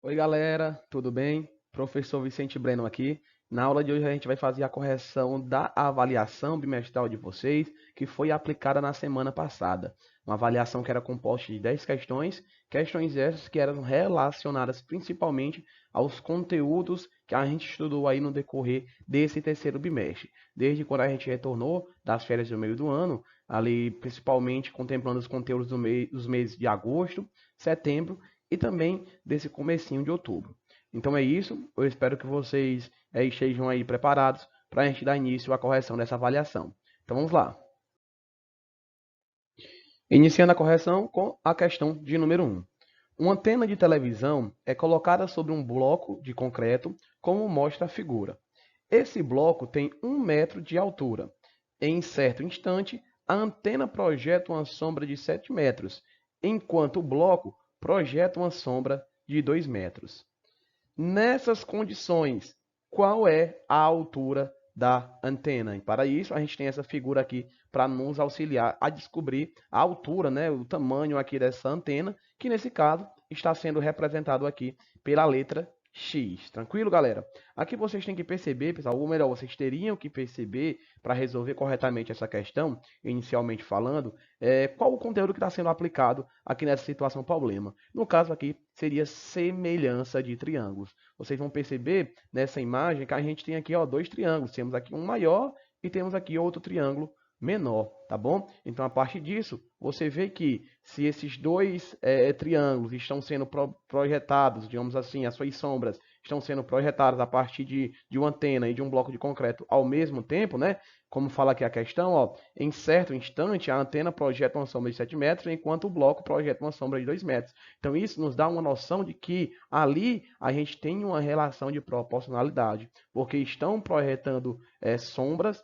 Oi, galera, tudo bem? Professor Vicente Breno aqui. Na aula de hoje a gente vai fazer a correção da avaliação bimestral de vocês, que foi aplicada na semana passada. Uma avaliação que era composta de 10 questões, questões essas que eram relacionadas principalmente aos conteúdos que a gente estudou aí no decorrer desse terceiro bimestre. Desde quando a gente retornou das férias do meio do ano, ali principalmente contemplando os conteúdos dos meses de agosto, setembro e também desse comecinho de outubro. Então é isso, eu espero que vocês estejam aí preparados para a gente dar início à correção dessa avaliação. Então vamos lá. Iniciando a correção com a questão de número 1. Uma antena de televisão é colocada sobre um bloco de concreto, como mostra a figura. Esse bloco tem 1 metro de altura. Em certo instante, a antena projeta uma sombra de 7 metros, enquanto o bloco projeta uma sombra de 2 metros. Nessas condições, qual é a altura da antena? E para isso, a gente tem essa figura aqui para nos auxiliar a descobrir a altura, né, o tamanho aqui dessa antena, que nesse caso está sendo representado aqui pela letra X. Tranquilo, galera? Aqui vocês têm que perceber, pessoal, ou melhor, vocês teriam que perceber para resolver corretamente essa questão, inicialmente falando, qual o conteúdo que está sendo aplicado aqui nessa situação problema. No caso aqui, seria semelhança de triângulos. Vocês vão perceber nessa imagem que a gente tem aqui ó, dois triângulos. Temos aqui um maior e temos aqui outro triângulo menor, tá bom? Então, a partir disso, você vê que se esses dois triângulos estão sendo projetados, digamos assim, as suas sombras estão sendo projetadas a partir de uma antena e de um bloco de concreto ao mesmo tempo, né? Como fala aqui a questão, ó, em certo instante, a antena projeta uma sombra de 7 metros, enquanto o bloco projeta uma sombra de 2 metros. Então, isso nos dá uma noção de que ali a gente tem uma relação de proporcionalidade, porque estão projetando sombras,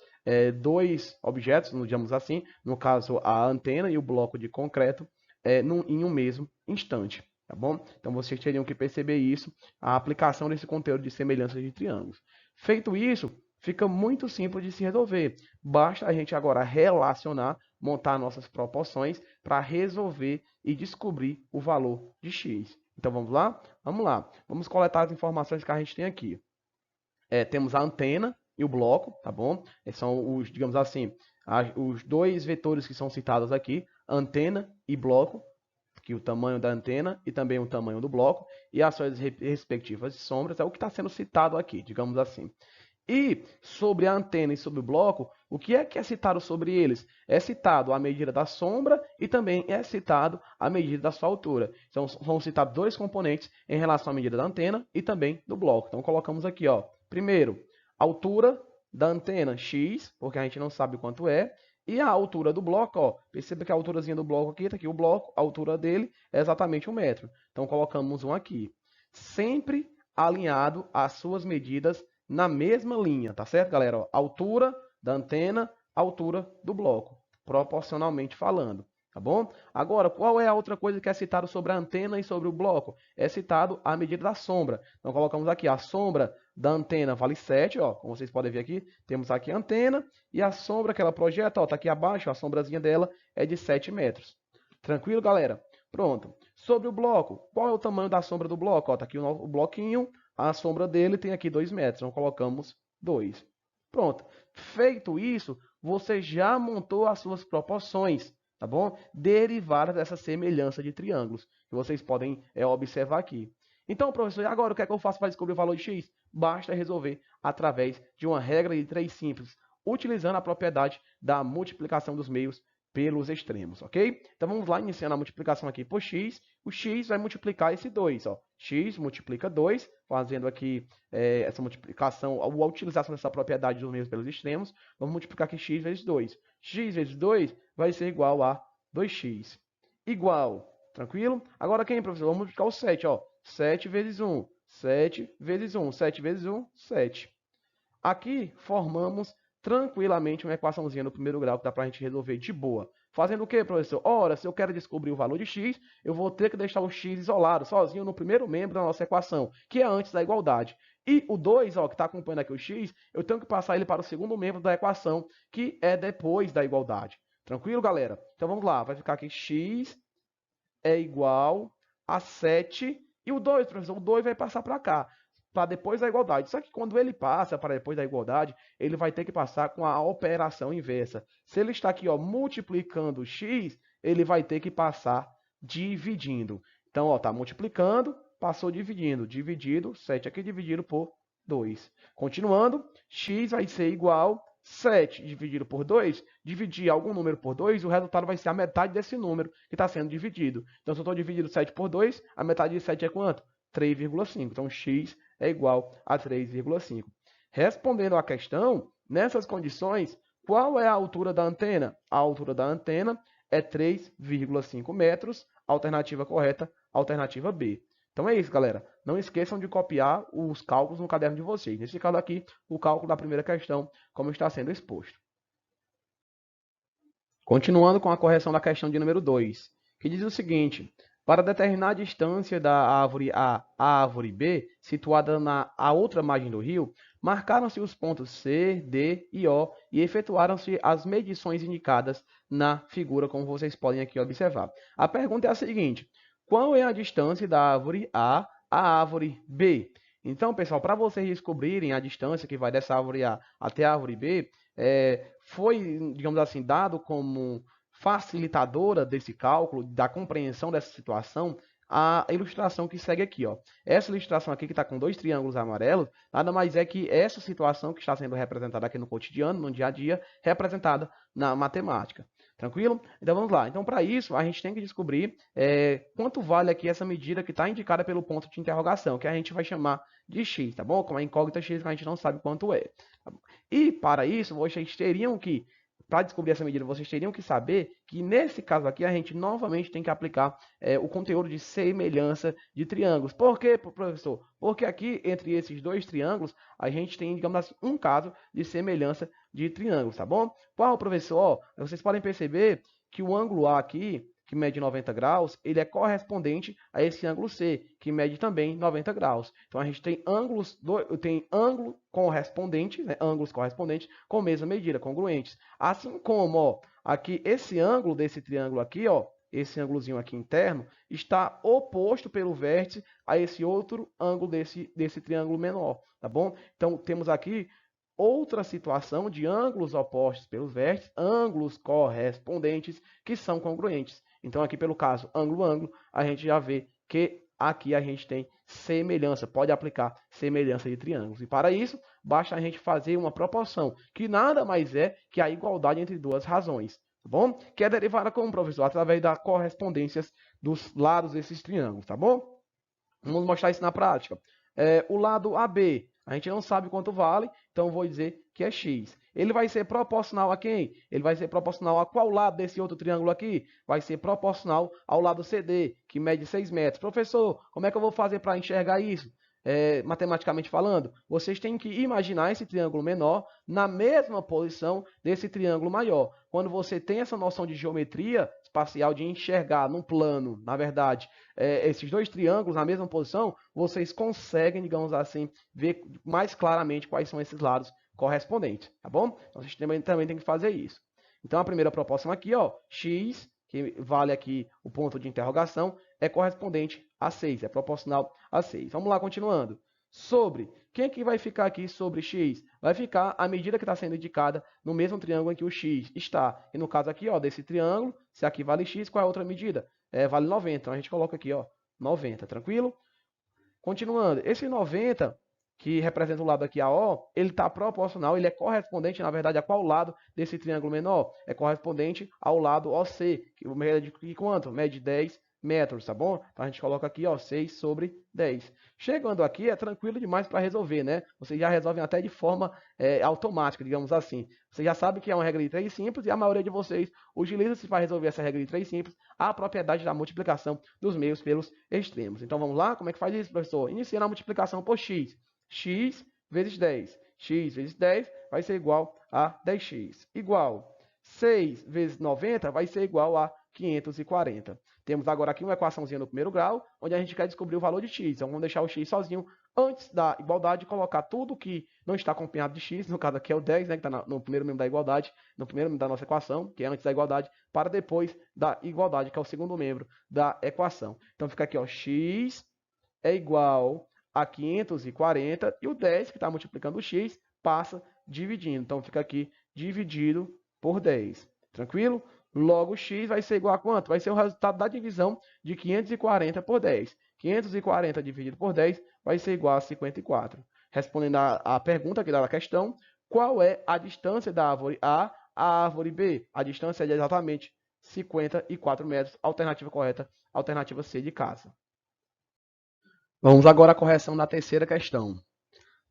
dois objetos, digamos assim, no caso a antena e o bloco de concreto, em um mesmo instante. Tá bom? Então vocês teriam que perceber isso, a aplicação desse conteúdo de semelhanças de triângulos. Feito isso, fica muito simples de se resolver. Basta a gente agora relacionar, montar nossas proporções para resolver e descobrir o valor de x. Então vamos lá? Vamos lá. Vamos coletar as informações que a gente tem aqui. Temos a antena e o bloco, tá bom? São os, digamos assim, os dois vetores que são citados aqui, antena e bloco, que o tamanho da antena e também o tamanho do bloco, e as suas respectivas sombras, é o que está sendo citado aqui, digamos assim. E sobre a antena e sobre o bloco, o que é citado sobre eles? É citado a medida da sombra e também é citado a medida da sua altura. Então, são citados dois componentes em relação à medida da antena e também do bloco. Então, colocamos aqui, ó, primeiro, altura da antena x, porque a gente não sabe quanto é, e a altura do bloco, ó, perceba que a alturazinha do bloco aqui, está aqui o bloco, a altura dele é exatamente 1 metro. Então, colocamos um aqui. Sempre alinhado às suas medidas na mesma linha, tá certo, galera? Ó, altura da antena, altura do bloco, proporcionalmente falando, tá bom? Agora, qual é a outra coisa que é citado sobre a antena e sobre o bloco? É citado a medida da sombra. Então, colocamos aqui a sombra da antena vale 7, ó, como vocês podem ver aqui, temos aqui a antena e a sombra que ela projeta, ó, tá aqui abaixo, a sombrazinha dela é de 7 metros. Tranquilo, galera? Pronto. Sobre o bloco, qual é o tamanho da sombra do bloco? Ó, tá aqui o bloquinho, a sombra dele tem aqui 2 metros, então colocamos 2. Pronto. Feito isso, você já montou as suas proporções, tá bom? Derivadas dessa semelhança de triângulos, que vocês podem observar aqui. Então, professor, agora o que é que eu faço para descobrir o valor de x? Basta resolver através de uma regra de 3 simples, utilizando a propriedade da multiplicação dos meios pelos extremos, ok? Então vamos lá, iniciando a multiplicação aqui por x. O x vai multiplicar esse 2, ó. X multiplica 2, fazendo aqui essa multiplicação, a utilização dessa propriedade dos meios pelos extremos. Vamos multiplicar aqui x vezes 2. X vezes 2 vai ser igual a 2x. Igual, tranquilo? Agora quem, professor? Vamos multiplicar o 7, ó. 7 vezes 1, 7 vezes 1, 7 vezes 1, 7. Aqui formamos tranquilamente uma equaçãozinha no primeiro grau que dá para a gente resolver de boa. Fazendo o que, professor? Ora, se eu quero descobrir o valor de x, eu vou ter que deixar o x isolado, sozinho, no primeiro membro da nossa equação, que é antes da igualdade. E o 2, ó, que está acompanhando aqui o x, eu tenho que passar ele para o segundo membro da equação, que é depois da igualdade. Tranquilo, galera? Então vamos lá, vai ficar aqui x é igual a 7. E o 2, professor, o 2 vai passar para cá, para depois da igualdade. Só que quando ele passa para depois da igualdade, ele vai ter que passar com a operação inversa. Se ele está aqui, ó, multiplicando x, ele vai ter que passar dividindo. Então, ó, tá multiplicando, passou dividindo. Dividido, 7 aqui dividido por 2. Continuando, x vai ser igual 7 dividido por 2, dividir algum número por 2, o resultado vai ser a metade desse número que está sendo dividido. Então, se eu estou dividindo 7 por 2, a metade de 7 é quanto? 3,5. Então, x é igual a 3,5. Respondendo à questão, nessas condições, qual é a altura da antena? A altura da antena é 3,5 metros. Alternativa correta, alternativa B. Então é isso, galera. Não esqueçam de copiar os cálculos no caderno de vocês. Nesse caso aqui, o cálculo da primeira questão, como está sendo exposto. Continuando com a correção da questão de número 2, que diz o seguinte: para determinar a distância da árvore A à árvore B, situada na outra margem do rio, marcaram-se os pontos C, D e O e efetuaram-se as medições indicadas na figura, como vocês podem aqui observar. A pergunta é a seguinte: qual é a distância da árvore A à árvore B? Então, pessoal, para vocês descobrirem a distância que vai dessa árvore A até a árvore B, foi, digamos assim, dado como facilitadora desse cálculo, da compreensão dessa situação, a ilustração que segue aqui, ó. Essa ilustração aqui que está com dois triângulos amarelos, nada mais é que essa situação que está sendo representada aqui no cotidiano, no dia a dia, representada na matemática. Tranquilo? Então vamos lá. Então, para isso, a gente tem que descobrir quanto vale aqui essa medida que está indicada pelo ponto de interrogação, que a gente vai chamar de x, tá bom? Como a incógnita x, que a gente não sabe quanto é. Tá, e, para isso, vocês teriam que, para descobrir essa medida, vocês teriam que saber que, nesse caso aqui, a gente novamente tem que aplicar o conteúdo de semelhança de triângulos. Por quê, professor? Porque aqui, entre esses dois triângulos, a gente tem, digamos assim, um caso de semelhança de triângulos, tá bom? Qual, professor? Ó, vocês podem perceber que o ângulo A aqui, que mede 90 graus, ele é correspondente a esse ângulo C, que mede também 90 graus. Então, a gente tem ângulo correspondente, né, ângulos correspondentes com mesma medida, congruentes. Assim como, ó, aqui, esse ângulo desse triângulo aqui, ó, esse ângulozinho aqui interno, está oposto pelo vértice a esse outro ângulo desse triângulo menor, tá bom? Então, temos aqui outra situação de ângulos opostos pelos vértices, ângulos correspondentes que são congruentes. Então, aqui pelo caso ângulo-ângulo, a gente já vê que aqui a gente tem semelhança, pode aplicar semelhança de triângulos. E para isso, basta a gente fazer uma proporção, que nada mais é que a igualdade entre duas razões, tá bom? Que é derivada como, professor? Através das correspondências dos lados desses triângulos, tá bom? Vamos mostrar isso na prática. O lado AB, a gente não sabe quanto vale, então eu vou dizer que é x. Ele vai ser proporcional a quem? Ele vai ser proporcional a qual lado desse outro triângulo aqui? Vai ser proporcional ao lado CD, que mede 6 metros. Professor, como é que eu vou fazer para enxergar isso? Matematicamente falando, vocês têm que imaginar esse triângulo menor na mesma posição desse triângulo maior. Quando você tem essa noção de geometria espacial, de enxergar num plano, na verdade, esses dois triângulos na mesma posição, vocês conseguem, digamos assim, ver mais claramente quais são esses lados correspondentes, tá bom? Então, vocês também tem que fazer isso. Então, a primeira proporção aqui, ó, x, que vale aqui o ponto de interrogação, é correspondente a 6, é proporcional a 6. Vamos lá, continuando. Sobre, quem é que vai ficar aqui sobre x? Vai ficar a medida que está sendo indicada no mesmo triângulo em que o x está. E no caso aqui, ó, desse triângulo, se aqui vale x, qual é a outra medida? Vale 90, então a gente coloca aqui, ó, 90, tranquilo? Continuando, esse 90, que representa o lado aqui AO, ele está proporcional, ele é correspondente, na verdade, a qual lado desse triângulo menor? É correspondente ao lado OC, que mede quanto? Mede 10 metros, tá bom? Então, a gente coloca aqui, ó, 6 sobre 10. Chegando aqui, é tranquilo demais para resolver, né? Vocês já resolvem até de forma automática, digamos assim. Você já sabe que é uma regra de 3 simples e a maioria de vocês utiliza-se para resolver essa regra de 3 simples a propriedade da multiplicação dos meios pelos extremos. Então, vamos lá? Como é que faz isso, professor? Iniciando a multiplicação por x. X vezes 10. X vezes 10 vai ser igual a 10x. Igual 6 vezes 90 vai ser igual a 540. Temos agora aqui uma equaçãozinha no primeiro grau, onde a gente quer descobrir o valor de x. Então, vamos deixar o x sozinho antes da igualdade, colocar tudo que não está acompanhado de x, no caso aqui é o 10, né, que está no primeiro membro da igualdade, no primeiro membro da nossa equação, que é antes da igualdade, para depois da igualdade, que é o segundo membro da equação. Então, fica aqui, ó, x é igual a 540 e o 10, que está multiplicando o x, passa dividindo. Então, fica aqui dividido por 10. Tranquilo? Logo, x vai ser igual a quanto? Vai ser o resultado da divisão de 540 por 10. 540 dividido por 10 vai ser igual a 54. Respondendo a pergunta que dá na questão, qual é a distância da árvore A à árvore B? A distância é de exatamente 54 metros. Alternativa correta, alternativa C de casa. Vamos agora à correção da terceira questão.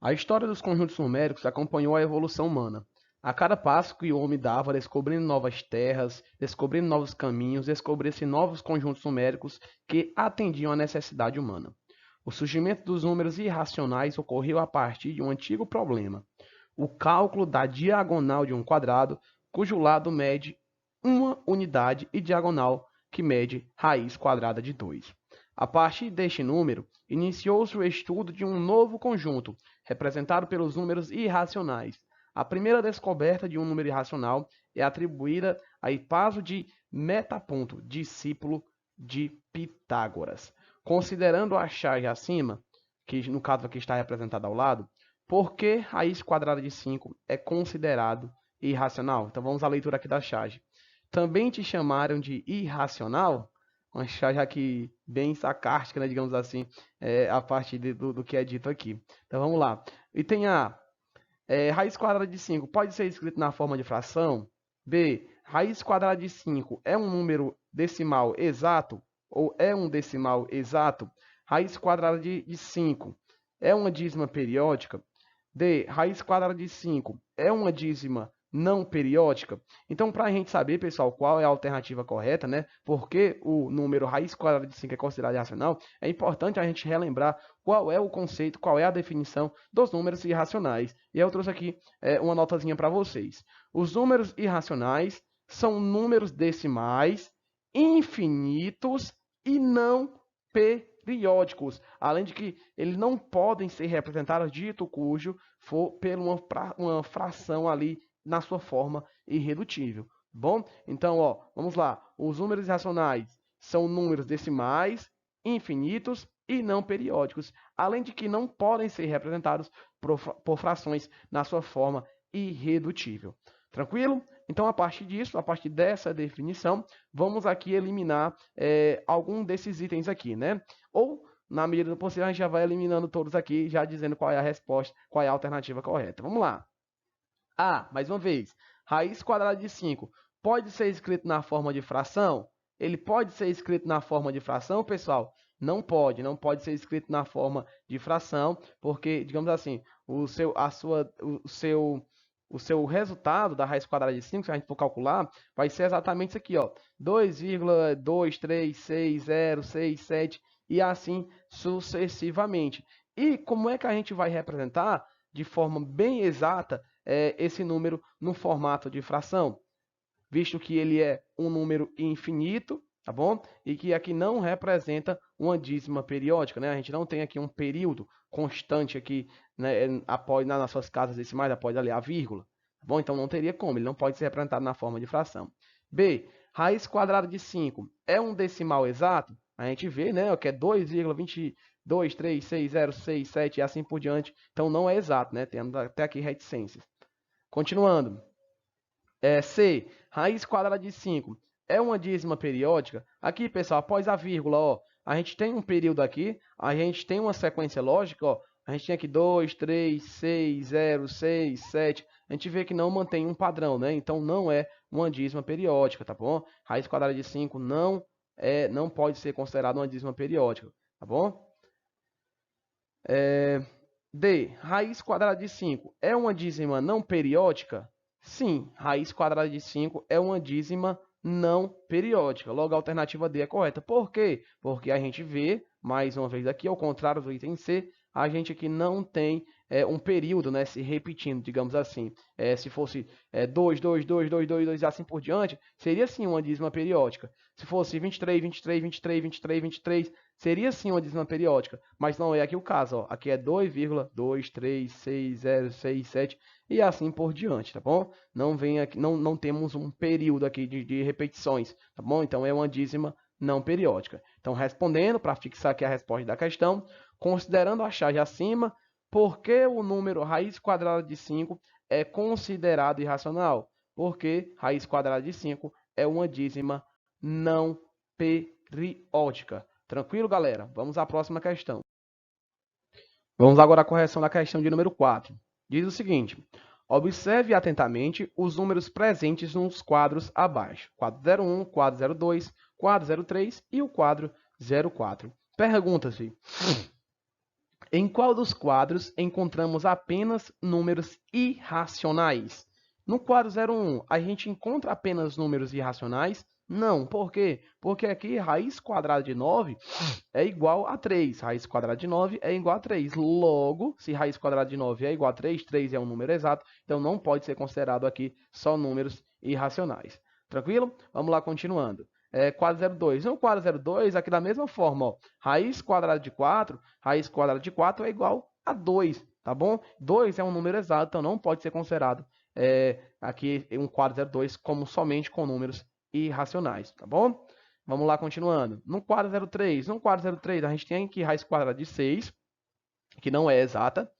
A história dos conjuntos numéricos acompanhou a evolução humana. A cada passo que o homem dava, descobrindo novas terras, descobrindo novos caminhos, descobriam-se novos conjuntos numéricos que atendiam à necessidade humana. O surgimento dos números irracionais ocorreu a partir de um antigo problema: o cálculo da diagonal de um quadrado, cujo lado mede uma unidade, e diagonal, que mede raiz quadrada de 2. A partir deste número, iniciou-se o estudo de um novo conjunto, representado pelos números irracionais. A primeira descoberta de um número irracional é atribuída a Hipaso de Metaponto, discípulo de Pitágoras. Considerando a charge acima, que no caso aqui está representada ao lado, por que raiz quadrada de 5 é considerado irracional? Então vamos à leitura aqui da charge. Também te chamaram de irracional? Uma charge aqui bem sarcástica, né, digamos assim, a partir do que é dito aqui. Então vamos lá. Item A. Raiz quadrada de 5 pode ser escrito na forma de fração? B. Raiz quadrada de 5 é um número decimal exato ou é um decimal exato? Raiz quadrada de 5 é uma dízima periódica? D. Raiz quadrada de 5 é uma dízima não periódica? Então, para a gente saber, pessoal, qual é a alternativa correta, né? Porque o número raiz quadrada de 5 é considerado irracional, é importante a gente relembrar qual é o conceito, qual é a definição dos números irracionais. E eu trouxe aqui uma notazinha para vocês. Os números irracionais são números decimais infinitos e não periódicos, além de que eles não podem ser representados dito cujo for por uma fração ali na sua forma irredutível. Bom, então, ó, vamos lá. Os números irracionais são números decimais, infinitos e não periódicos, além de que não podem ser representados por frações na sua forma irredutível. Tranquilo? Então, a partir disso, a partir dessa definição, vamos aqui eliminar algum desses itens aqui, né? Ou, na medida do possível, a gente já vai eliminando todos aqui, já dizendo qual é a resposta, qual é a alternativa correta. Vamos lá. A, mais uma vez, raiz quadrada de 5 pode ser escrito na forma de fração? Ele pode ser escrito na forma de fração, pessoal? Não pode ser escrito na forma de fração, porque, digamos assim, o seu resultado da raiz quadrada de 5, se a gente for calcular, vai ser exatamente isso aqui, ó, 2,2366067 e assim sucessivamente. E como é que a gente vai representar de forma bem exata esse número no formato de fração? Visto que ele é um número infinito, tá bom? E que aqui não representa uma dízima periódica, né? A gente não tem aqui um período constante aqui, né, nas suas casas decimais, após ali a vírgula, tá bom? Então não teria como, ele não pode ser representado na forma de fração. B, raiz quadrada de 5 é um decimal exato? A gente vê, né, que é 2,2366067 e assim por diante. Então não é exato, né? Temos até aqui reticências. Continuando. C, raiz quadrada de 5 é uma dízima periódica? Aqui, pessoal, após a vírgula, ó, a gente tem um período aqui, a gente tem uma sequência lógica, ó, a gente tem aqui 2, 3, 6, 0, 6, 7, a gente vê que não mantém um padrão, né? Então não é uma dízima periódica, tá bom? Raiz quadrada de 5 não pode ser considerada uma dízima periódica, tá bom? D, raiz quadrada de 5 é uma dízima não periódica? Sim, raiz quadrada de 5 é uma dízima não periódica. Logo, a alternativa D é correta. Por quê? Porque a gente vê, mais uma vez aqui, ao contrário do item C, a gente aqui não tem um período, né, se repetindo, digamos assim. Se fosse 2, 2, 2, 2, 2, 2 e assim por diante, seria sim uma dízima periódica. Se fosse 23, 23, 23, 23, 23, seria sim uma dízima periódica, mas não é aqui o caso, ó. Aqui é 2,2366067 e assim por diante, tá bom? Não vem aqui, não temos um período aqui de repetições, tá bom? Então é uma dízima não periódica. Então, respondendo, para fixar aqui a resposta da questão, considerando a charge acima, por que o número raiz quadrada de 5 é considerado irracional? Porque raiz quadrada de 5 é uma dízima não periódica. Tranquilo, galera? Vamos à próxima questão. Vamos agora à correção da questão de número 4. Diz o seguinte: observe atentamente os números presentes nos quadros abaixo. Quadro 01, quadro 02, quadro 03 e o quadro 04. Pergunta-se: em qual dos quadros encontramos apenas números irracionais? No quadro 01, a gente encontra apenas números irracionais? Não. Por quê? Porque aqui raiz quadrada de 9 é igual a 3. Raiz quadrada de 9 é igual a 3. Logo, se raiz quadrada de 9 é igual a 3, 3 é um número exato, então não pode ser considerado aqui só números irracionais. Tranquilo? Vamos lá, continuando. Quadro 02. No quadro 02, aqui da mesma forma, ó, raiz quadrada de 4 é igual a 2, tá bom? 2 é um número exato, então não pode ser considerado aqui um quadro 02 como somente com números irracionais, tá bom? Vamos lá, continuando. No quadro 03, a gente tem aqui raiz quadrada de 6, que não é exata.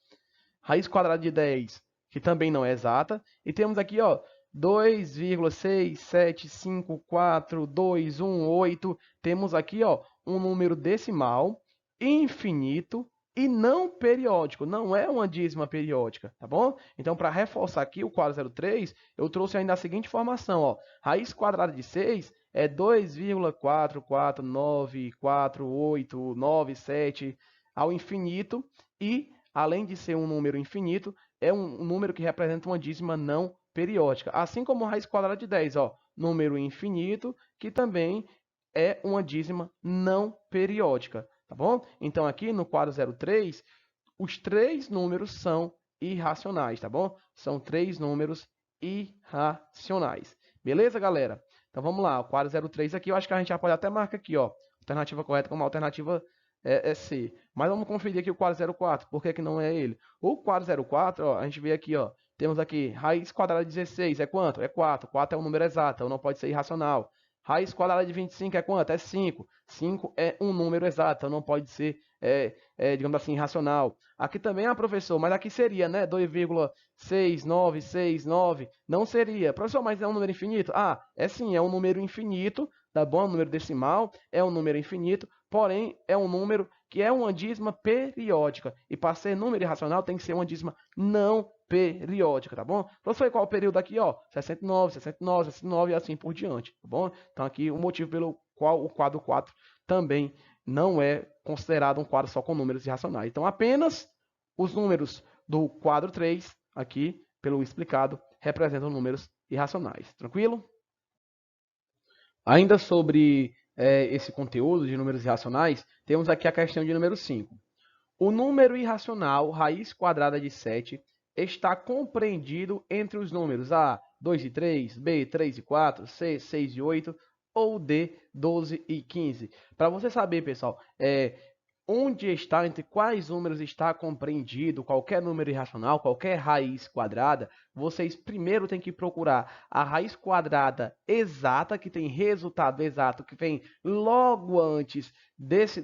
Raiz quadrada de 10, que também não é exata. E temos aqui, ó, 2,6754218. Temos aqui, ó, um número decimal infinito e não periódico. Não é uma dízima periódica, tá bom? Então, para reforçar aqui o quadro 03, eu trouxe ainda a seguinte informação, ó. Raiz quadrada de 6 é 2,4494897 ao infinito e, além de ser um número infinito, é um número que representa uma dízima não periódica. Assim como a raiz quadrada de 10, ó, número infinito, que também é uma dízima não periódica, tá bom? Então, aqui no quadro 03, os três números são irracionais, tá bom? São três números irracionais. Beleza, galera? Então, vamos lá. O quadro 03 aqui, eu acho que a gente já pode até marcar aqui, ó. Alternativa correta como alternativa é C. Mas vamos conferir aqui o quadro 04. Por que não é ele? O quadro 04, ó, a gente vê aqui, ó. Temos aqui raiz quadrada de 16. É quanto? É 4. 4 é um número exato, então não pode ser irracional. Raiz quadrada de 25 é quanto? É 5. 5 é um número exato, então não pode ser, digamos assim, irracional. Aqui também, professor, mas aqui seria, né? 2,6969. Não seria. Professor, mas é um número infinito? Ah, é sim, é um número infinito, tá bom? É um número decimal, é um número infinito, porém é um número que é uma dízima periódica. E para ser número irracional tem que ser uma dízima não periódica, tá bom? Professor, qual é o período aqui, ó? 69, 69, 69 e assim por diante, tá bom? Então aqui o motivo pelo qual o quadro 4 também não é considerado um quadro só com números irracionais. Então apenas os números do quadro 3, aqui, pelo explicado, representam números irracionais. Tranquilo? Ainda sobre esse conteúdo de números irracionais, temos aqui a questão de número 5. O número irracional, raiz quadrada de 7, está compreendido entre os números A, 2 e 3, B, 3 e 4, C, 6 e 8 ou D, 12 e 15. Para você saber, pessoal, onde está, entre quais números está compreendido qualquer número irracional, qualquer raiz quadrada, vocês primeiro têm que procurar a raiz quadrada exata, que tem resultado exato, que vem logo antes desse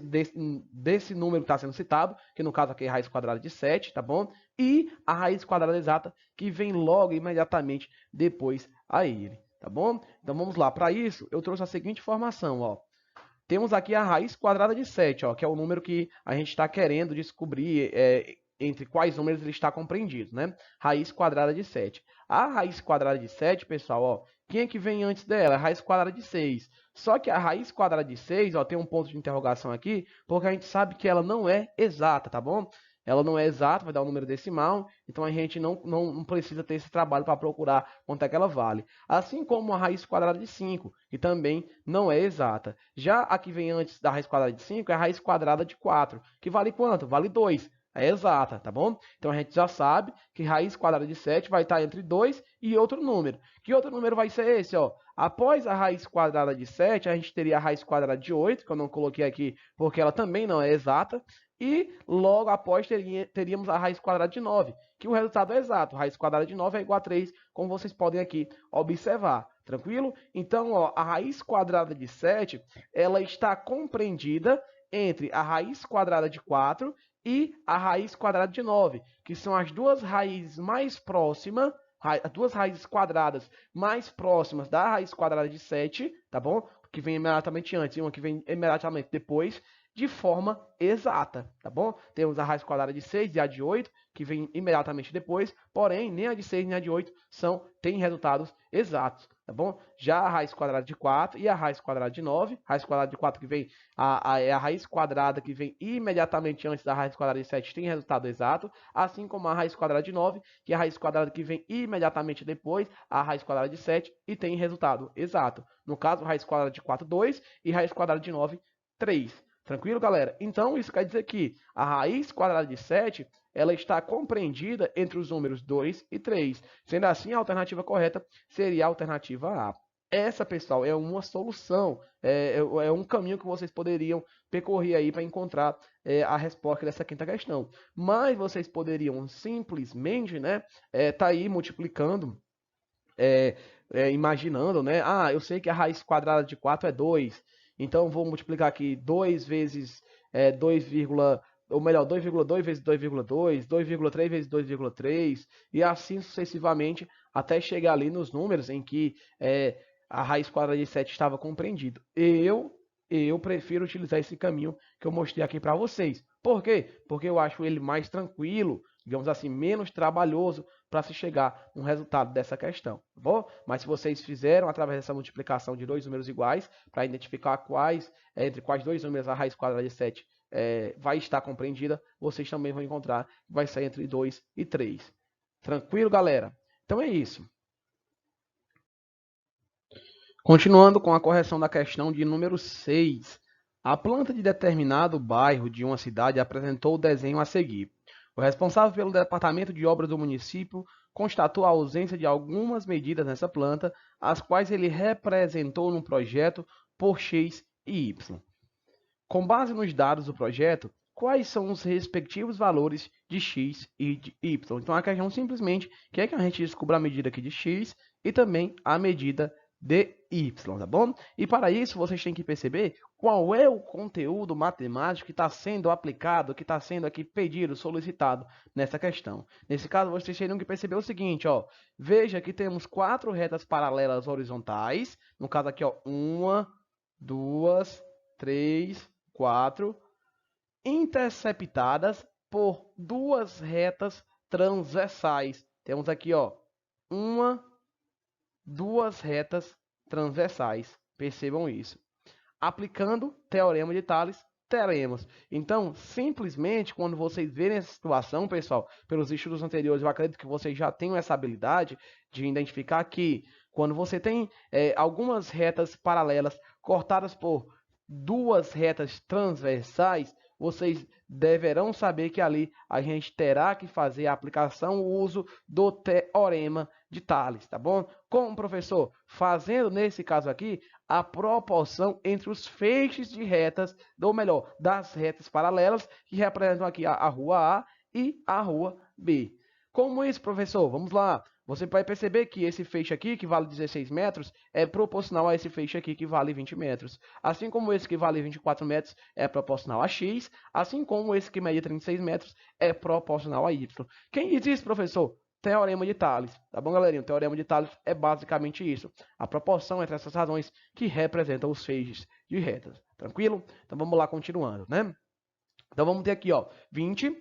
número que está sendo citado, que no caso aqui é a raiz quadrada de 7, tá bom? E a raiz quadrada exata, que vem logo imediatamente depois a ele, tá bom? Então vamos lá, para isso eu trouxe a seguinte informação, ó. Temos aqui a raiz quadrada de 7, ó, que é o número que a gente está querendo descobrir entre quais números ele está compreendido, né? Raiz quadrada de 7. A raiz quadrada de 7, pessoal, ó, quem é que vem antes dela? A raiz quadrada de 6. Só que a raiz quadrada de 6, ó, tem um ponto de interrogação aqui, porque a gente sabe que ela não é exata, tá bom? Ela não é exata, vai dar um número decimal, então a gente não precisa ter esse trabalho para procurar quanto é que ela vale. Assim como a raiz quadrada de 5, que também não é exata. Já a que vem antes da raiz quadrada de 5 é a raiz quadrada de 4, que vale quanto? Vale 2. É exata, tá bom? Então a gente já sabe que raiz quadrada de 7 vai estar entre 2 e outro número. Que outro número vai ser esse, ó? Após a raiz quadrada de 7, a gente teria a raiz quadrada de 8, que eu não coloquei aqui porque ela também não é exata. E logo após teríamos a raiz quadrada de 9, que o resultado é exato. Raiz quadrada de 9 é igual a 3, como vocês podem aqui observar. Tranquilo? Então, ó, a raiz quadrada de 7, ela está compreendida entre a raiz quadrada de 4 e a raiz quadrada de 9, que são as duas raízes mais próximas, as duas raízes quadradas mais próximas da raiz quadrada de 7, tá bom? Que vem imediatamente antes e uma que vem imediatamente depois, de forma exata, tá bom? Temos a raiz quadrada de 6 e a de 8, que vem imediatamente depois, porém, nem a de 6 nem a de 8 têm resultados exatos, tá bom? Já a raiz quadrada de 4 e a raiz quadrada de 9, raiz quadrada de 4 que vem, é a raiz quadrada que vem imediatamente antes da raiz quadrada de 7 tem resultado exato, assim como a raiz quadrada de 9, que é a raiz quadrada que vem imediatamente depois, a raiz quadrada de 7 e tem resultado exato. No caso, raiz quadrada de 4, 2 e raiz quadrada de 9, 3. Tranquilo, galera? Então, isso quer dizer que a raiz quadrada de 7, ela está compreendida entre os números 2 e 3. Sendo assim, a alternativa correta seria a alternativa A. Essa, pessoal, é uma solução, é um caminho que vocês poderiam percorrer aí para encontrar a resposta dessa quinta questão. Mas vocês poderiam simplesmente, né, tá aí multiplicando, imaginando, né? Ah, eu sei que a raiz quadrada de 4 é 2. Então, vou multiplicar aqui 2 vezes 2, ou melhor, 2,2 vezes 2,2, 2,3 vezes 2,3, e assim sucessivamente, até chegar ali nos números em que a raiz quadrada de 7 estava compreendido. Eu prefiro utilizar esse caminho que eu mostrei aqui para vocês. Por quê? Porque eu acho ele mais tranquilo, digamos assim, menos trabalhoso para se chegar no resultado dessa questão, tá bom? Mas se vocês fizeram através dessa multiplicação de dois números iguais, para identificar entre quais dois números a raiz quadrada de 7 vai estar compreendida, vocês também vão encontrar que vai sair entre 2 e 3. Tranquilo, galera? Então é isso. Continuando com a correção da questão de número 6. A planta de determinado bairro de uma cidade apresentou o desenho a seguir. O responsável pelo departamento de obras do município constatou a ausência de algumas medidas nessa planta, as quais ele representou no projeto por X e Y. Com base nos dados do projeto, quais são os respectivos valores de X e de Y? Então, a questão simplesmente quer que a gente descubra a medida aqui de X e também a medida de Y, tá bom? E para isso, vocês têm que perceber qual é o conteúdo matemático que está sendo aplicado, que está sendo aqui pedido, solicitado nessa questão. Nesse caso, vocês teriam que perceber o seguinte, ó. Veja que temos 4 retas paralelas horizontais. No caso aqui, ó, 1, 2, 3, 4, interceptadas por duas retas transversais. Temos aqui, ó, duas retas transversais. Percebam isso. Aplicando teorema de Tales, teremos. Então, simplesmente, quando vocês verem essa situação, pessoal, pelos estudos anteriores, eu acredito que vocês já tenham essa habilidade de identificar que quando você tem algumas retas paralelas cortadas por duas retas transversais, vocês deverão saber que ali a gente terá que fazer a aplicação, o uso do teorema de Tales, tá bom? Como, professor? Fazendo, nesse caso aqui, a proporção entre os feixes de retas, ou melhor, das retas paralelas, que representam aqui a rua A e a rua B. Como isso, professor? Vamos lá. Você vai perceber que esse feixe aqui, que vale 16 metros, é proporcional a esse feixe aqui, que vale 20 metros. Assim como esse que vale 24 metros é proporcional a x, assim como esse que mede 36 metros é proporcional a y. Quem diz isso, professor? Teorema de Tales. Tá bom, galerinha? O teorema de Tales é basicamente isso. A proporção entre essas razões que representam os feixes de retas. Tranquilo? Então vamos lá, continuando, né? Então vamos ter aqui, ó, 20...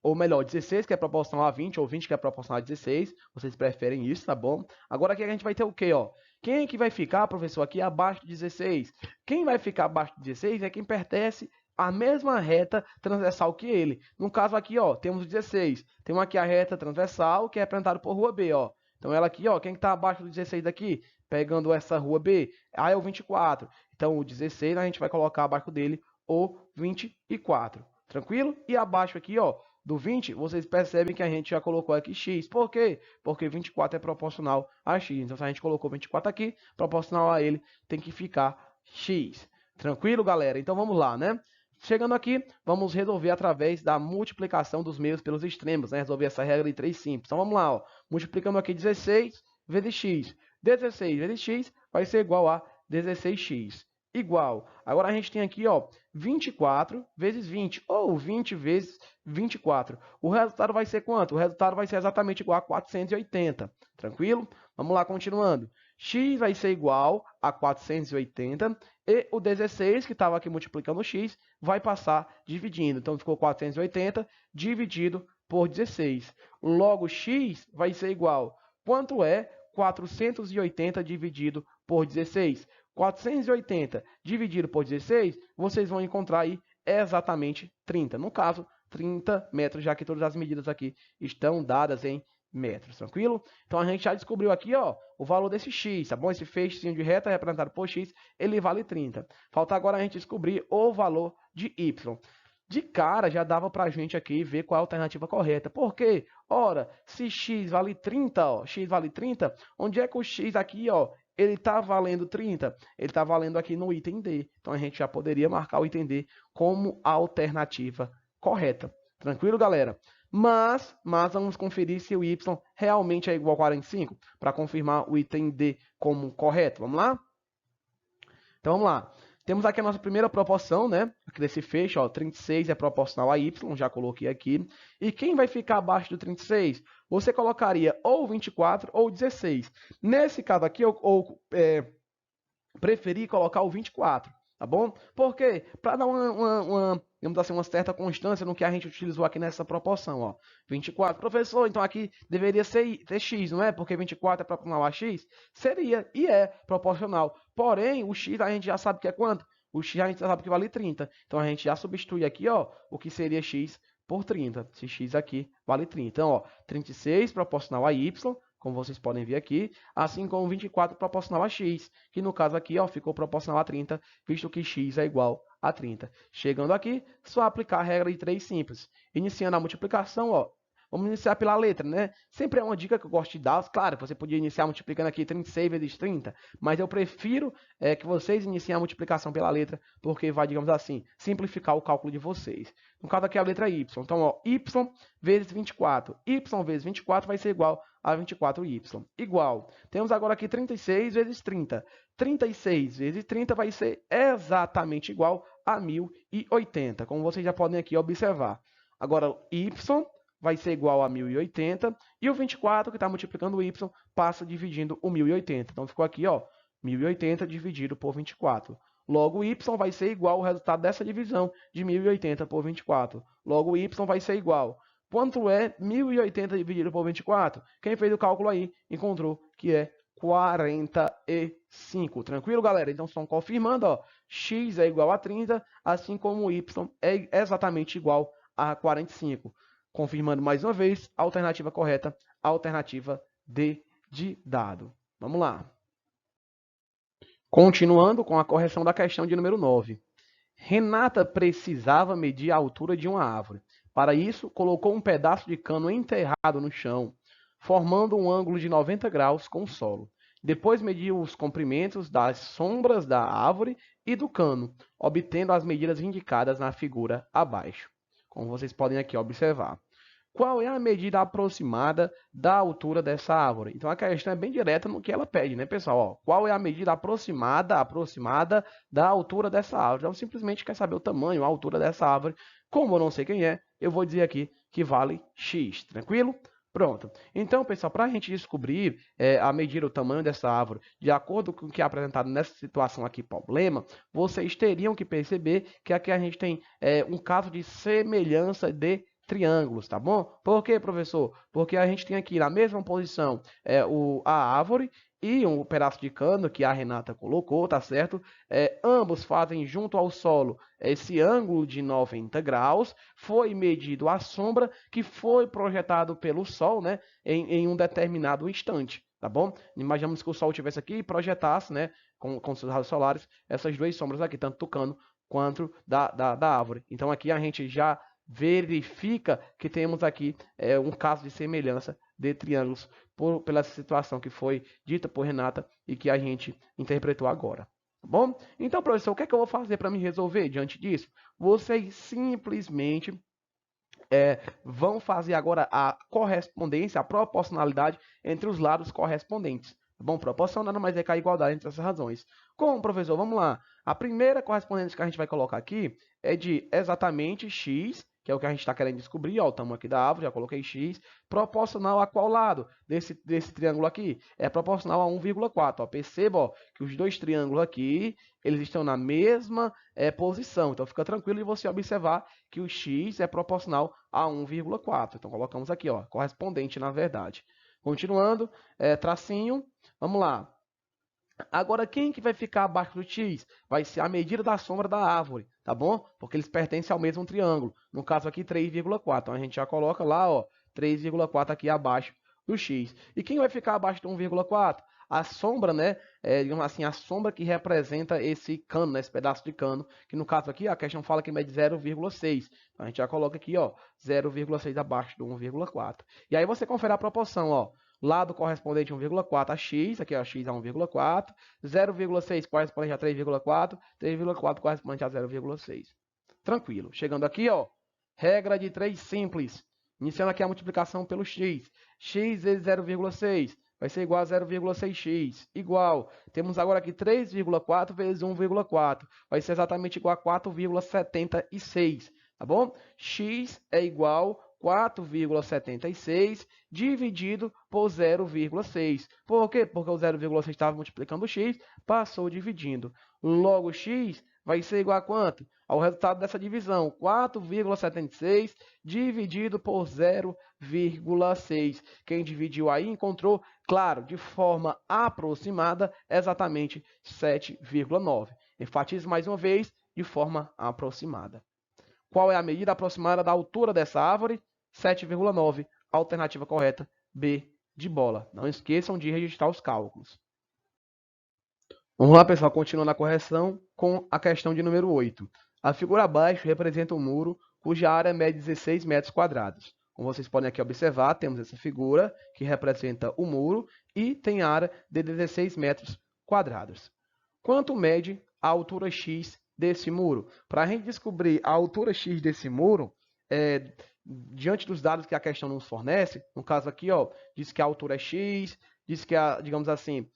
ou melhor, 16, que é proporcional a 20, ou 20, que é proporcional a 16. Vocês preferem isso, tá bom? Agora aqui a gente vai ter o quê, ó? Quem é que vai ficar, professor, aqui abaixo de 16? Quem vai ficar abaixo de 16 é quem pertence à mesma reta transversal que ele. No caso aqui, ó, temos 16. Temos aqui a reta transversal, que é representada por rua B, ó. Então ela aqui, ó, quem que tá abaixo do 16 daqui? Pegando essa rua B, A é o 24. Então o 16 a gente vai colocar abaixo dele o 24. Tranquilo? E abaixo aqui, ó, do 20, vocês percebem que a gente já colocou aqui x. Por quê? Porque 24 é proporcional a x. Então, se a gente colocou 24 aqui, proporcional a ele, tem que ficar x. Tranquilo, galera? Então, vamos lá, né? Chegando aqui, vamos resolver através da multiplicação dos meios pelos extremos, né? Resolver essa regra de 3 simples. Então, vamos lá, ó. Multiplicando aqui 16 vezes x. 16 vezes x vai ser igual a 16x. Igual. Agora a gente tem aqui, ó, 24 vezes 20, ou 20 vezes 24. O resultado vai ser quanto? O resultado vai ser exatamente igual a 480. Tranquilo? Vamos lá, continuando. X vai ser igual a 480 e o 16, que estava aqui multiplicando o x, vai passar dividindo. Então, ficou 480 dividido por 16. Logo, x vai ser igual. Quanto é 480 dividido por 16? 480 dividido por 16, vocês vão encontrar aí exatamente 30. No caso, 30 metros, já que todas as medidas aqui estão dadas em metros, tranquilo? Então, a gente já descobriu aqui, ó, o valor desse x, tá bom? Esse feixezinho de reta representado por x, ele vale 30. Falta agora a gente descobrir o valor de y. De cara, já dava para a gente aqui ver qual é a alternativa correta. Por quê? Ora, se x vale 30, ó, x vale 30, onde é que o x aqui, ó, ele está valendo 30? Ele está valendo aqui no item D. Então, a gente já poderia marcar o item D como a alternativa correta. Tranquilo, galera? Mas vamos conferir se o y realmente é igual a 45, para confirmar o item D como correto. Vamos lá? Então, vamos lá. Temos aqui a nossa primeira proporção, né? Aqui desse feixe, ó, 36 é proporcional a y, já coloquei aqui. E quem vai ficar abaixo do 36? Você colocaria ou 24 ou 16. Nesse caso aqui, eu preferi colocar o 24, tá bom? Por quê? Para dar digamos assim, uma certa constância no que a gente utilizou aqui nessa proporção, ó. 24. Professor, então aqui deveria ser x, não é? Porque 24 é proporcional a x? Seria, e é proporcional. Porém, o x a gente já sabe que é quanto? O x a gente já sabe que vale 30. Então, a gente já substitui aqui, ó, o que seria x por 30. Esse x aqui vale 30. Então, ó, 36 proporcional a y, como vocês podem ver aqui, assim como 24 proporcional a x, que no caso aqui, ó, ficou proporcional a 30, visto que x é igual a 30. Chegando aqui, só aplicar a regra de 3 simples. Iniciando a multiplicação, ó, vamos iniciar pela letra, né? Sempre é uma dica que eu gosto de dar. Claro, você podia iniciar multiplicando aqui 36 vezes 30, mas eu prefiro que vocês iniciem a multiplicação pela letra, porque vai, digamos assim, simplificar o cálculo de vocês. No caso aqui, a letra y. Então, ó, y vezes 24. Y vezes 24 vai ser igual a 24y. Igual. Temos agora aqui 36 vezes 30. 36 vezes 30 vai ser exatamente igual a 1080, como vocês já podem aqui observar. Agora, y vai ser igual a 1080, e o 24, que está multiplicando o y, passa dividindo o 1080. Então, ficou aqui, ó, 1080 dividido por 24. Logo, o y vai ser igual ao resultado dessa divisão de 1080 por 24. Logo, o y vai ser igual. Quanto é 1080 dividido por 24? Quem fez o cálculo aí encontrou que é 45. Tranquilo, galera? Então, estão confirmando, ó, x é igual a 30, assim como o y é exatamente igual a 45. Confirmando mais uma vez, a alternativa correta, a alternativa D de dado. Vamos lá. Continuando com a correção da questão de número 9. Renata precisava medir a altura de uma árvore. Para isso, colocou um pedaço de cano enterrado no chão, formando um ângulo de 90 graus com o solo. Depois mediu os comprimentos das sombras da árvore e do cano, obtendo as medidas indicadas na figura abaixo, como vocês podem aqui observar. Qual é a medida aproximada da altura dessa árvore? Então, a questão é bem direta no que ela pede, né, pessoal? Ó, qual é a medida aproximada da altura dessa árvore? Eu simplesmente quero saber o tamanho, a altura dessa árvore. Como eu não sei quem é, eu vou dizer aqui que vale x, tranquilo? Pronto. Então, pessoal, para a gente descobrir a medida, o tamanho dessa árvore, de acordo com o que é apresentado nessa situação aqui, problema, vocês teriam que perceber que aqui a gente tem um caso de semelhança de triângulos, tá bom? Por quê, professor? Porque a gente tem aqui na mesma posição a árvore e um pedaço de cano que a Renata colocou, tá certo? Ambos fazem junto ao solo esse ângulo de 90 graus, foi medido a sombra que foi projetado pelo Sol, né, em um determinado instante, tá bom? Imaginamos que o Sol estivesse aqui e projetasse, né, com seus raios solares, essas duas sombras aqui, tanto do cano quanto da árvore. Então, aqui a gente já verifica que temos aqui um caso de semelhança de triângulos pela situação que foi dita por Renata e que a gente interpretou agora. Tá bom? Então, professor, o que é que eu vou fazer para me resolver diante disso? Vocês simplesmente vão fazer agora a correspondência, a proporcionalidade entre os lados correspondentes. Tá bom? Proporção nada mais é que a igualdade entre essas razões. Como, professor? Vamos lá. A primeira correspondente que a gente vai colocar aqui é de exatamente x, que é o que a gente está querendo descobrir, ó, o tamanho aqui da árvore, já coloquei x, proporcional a qual lado desse triângulo aqui? É proporcional a 1,4. Perceba, ó, que os dois triângulos aqui, eles estão na mesma posição. Então, fica tranquilo de você observar que o x é proporcional a 1,4. Então, colocamos aqui, ó, correspondente, na verdade. Continuando, tracinho, vamos lá. Agora, quem que vai ficar abaixo do x? Vai ser a medida da sombra da árvore, tá bom? Porque eles pertencem ao mesmo triângulo. No caso aqui, 3,4. Então, a gente já coloca lá, ó, 3,4 aqui abaixo do x. E quem vai ficar abaixo do 1,4? A sombra, né? Digamos assim, a sombra que representa esse cano, né? Esse pedaço de cano, que no caso aqui, a questão fala que mede 0,6. Então, a gente já coloca aqui, ó, 0,6 abaixo do 1,4. E aí você confere a proporção, ó. Lado correspondente a 1,4 a x, aqui ó, x a 1,4, 0,6 correspondente a 3,4, 3,4 correspondente a 0,6. Tranquilo. Chegando aqui, ó, regra de 3 simples. Iniciando aqui a multiplicação pelo x. X vezes 0,6 vai ser igual a 0,6x. Igual. Temos agora aqui 3,4 vezes 1,4. Vai ser exatamente igual a 4,76. Tá bom? X é igual a 4,76 dividido por 0,6. Por quê? Porque o 0,6 estava multiplicando o x, passou dividindo. Logo, x vai ser igual a quanto? Ao resultado dessa divisão, 4,76 dividido por 0,6. Quem dividiu aí encontrou, claro, de forma aproximada, exatamente 7,9. Enfatizo mais uma vez, de forma aproximada. Qual é a medida aproximada da altura dessa árvore? 7,9. Alternativa correta, B de bola. Não esqueçam de registrar os cálculos. Vamos lá, pessoal, continuando a correção com a questão de número 8. A figura abaixo representa um muro cuja área mede 16 metros quadrados. Como vocês podem aqui observar, temos essa figura que representa o muro e tem área de 16 metros quadrados. Quanto mede a altura x desse muro? Para a gente descobrir a altura x desse muro, diante dos dados que a questão nos fornece, no caso aqui, ó, diz que a altura é x, diz que, digamos assim,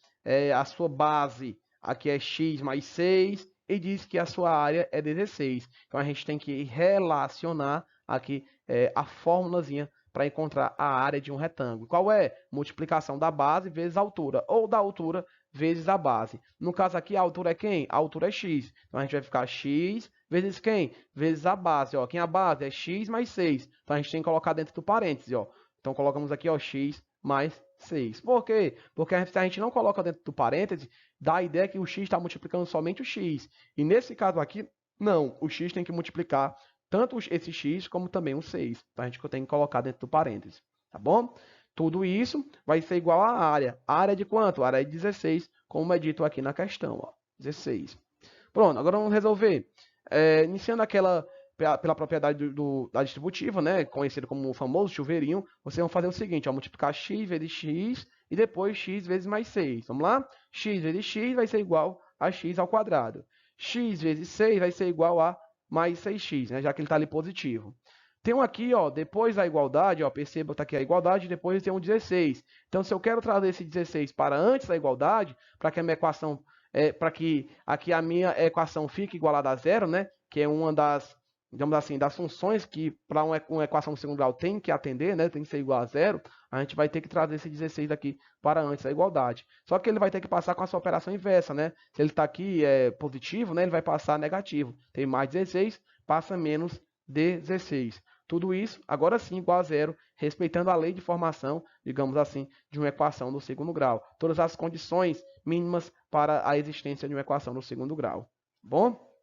a sua base aqui é x mais 6 e diz que a sua área é 16. Então, a gente tem que relacionar aqui a fórmulazinha para encontrar a área de um retângulo. Qual é? Multiplicação da base vezes a altura, ou da altura vezes a base. No caso aqui, a altura é quem? A altura é x. Então, a gente vai ficar x vezes quem? Vezes a base. Ó. Quem é a base? É x mais 6. Então, a gente tem que colocar dentro do parêntese. Ó. Então, colocamos aqui ó, x mais 6. Por quê? Porque se a gente não coloca dentro do parêntese, dá a ideia que o x está multiplicando somente o x. E nesse caso aqui, não. O x tem que multiplicar tanto esse x como também o 6. Então, a gente tem que colocar dentro do parêntese. Tá bom? Tudo isso vai ser igual à área. A área de quanto? A área é de 16, como é dito aqui na questão. Ó, 16. Pronto, agora vamos resolver. Iniciando pela propriedade da distributiva, né, conhecido como o famoso chuveirinho, vocês vão fazer o seguinte, ó, multiplicar x vezes x e depois x vezes mais 6. Vamos lá? X vezes x vai ser igual a x ao quadrado. X vezes 6 vai ser igual a mais 6x, né, já que ele está ali positivo. Tem um aqui, ó, depois da igualdade, ó, perceba que tá aqui a igualdade, depois tem um 16. Então, se eu quero trazer esse 16 para antes da igualdade, para que a minha equação, para que aqui a minha equação fique igualada a zero, né, que é uma das, digamos assim, das funções que para uma equação de segundo grau tem que atender, né, tem que ser igual a zero, a gente vai ter que trazer esse 16 aqui para antes da igualdade. Só que ele vai ter que passar com a sua operação inversa, né? Se ele está aqui positivo, né, ele vai passar negativo. Tem mais 16, passa menos 16. Tudo isso, agora sim, igual a zero, respeitando a lei de formação, digamos assim, de uma equação do segundo grau. Todas as condições mínimas para a existência de uma equação do segundo grau. Bom?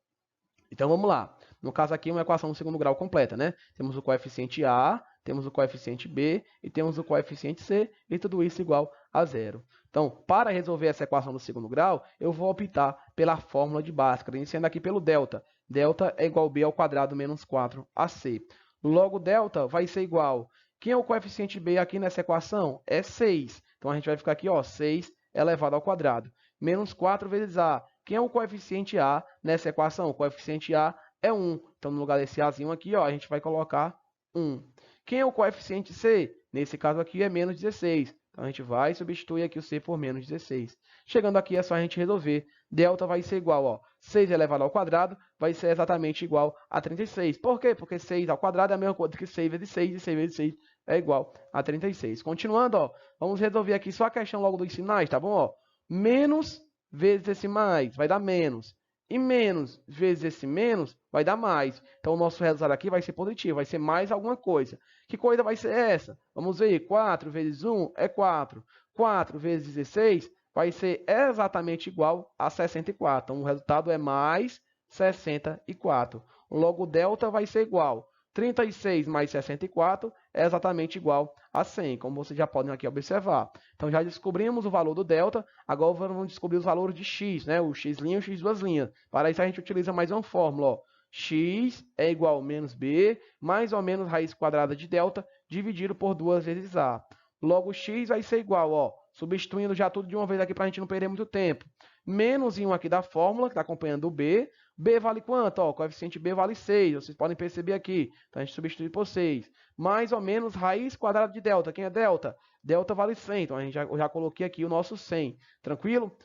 Então, vamos lá. No caso aqui, uma equação do segundo grau completa, né? Temos o coeficiente A, temos o coeficiente B e temos o coeficiente C, e tudo isso igual a zero. Então, para resolver essa equação do segundo grau, eu vou optar pela fórmula de Bhaskara, iniciando aqui pelo delta. Delta é igual a B ao quadrado menos 4AC. Logo, delta vai ser igual. Quem é o coeficiente B aqui nessa equação? É 6. Então, a gente vai ficar aqui, ó, 6 elevado ao quadrado. Menos 4 vezes A. Quem é o coeficiente A nessa equação? O coeficiente A é 1. Então, no lugar desse Azinho aqui, ó, a gente vai colocar 1. Quem é o coeficiente C? Nesse caso aqui é menos 16. Então, a gente vai substituir aqui o c por menos 16. Chegando aqui, é só a gente resolver. Delta vai ser igual, ó, 6 elevado ao quadrado vai ser exatamente igual a 36. Por quê? Porque 6 ao quadrado é a mesma coisa que 6 vezes 6, e 6 vezes 6 é igual a 36. Continuando, ó, vamos resolver aqui só a questão logo dos sinais, tá bom? Ó, menos vezes esse mais vai dar menos. E menos vezes esse menos vai dar mais. Então, o nosso resultado aqui vai ser positivo, vai ser mais alguma coisa. Que coisa vai ser essa? Vamos ver, 4 vezes 1 é 4. 4 vezes 16 vai ser exatamente igual a 64. Então, o resultado é mais 64. Logo, o delta vai ser igual. 36 mais 64 é exatamente igual a 100, como vocês já podem aqui observar. Então, já descobrimos o valor do delta, agora vamos descobrir os valores de x, né? O x' e o x duas linhas. Para isso, a gente utiliza mais uma fórmula, ó. X é igual a menos b, mais ou menos raiz quadrada de delta, dividido por 2 vezes a. Logo, x vai ser igual, ó, substituindo já tudo de uma vez aqui para a gente não perder muito tempo. Menos 1 aqui da fórmula, que está acompanhando o b. B vale quanto? Ó, o coeficiente B vale 6, vocês podem perceber aqui. Então, a gente substitui por 6. Mais ou menos raiz quadrada de delta. Quem é delta? Delta vale 100, então eu já coloquei aqui o nosso 100. Tranquilo?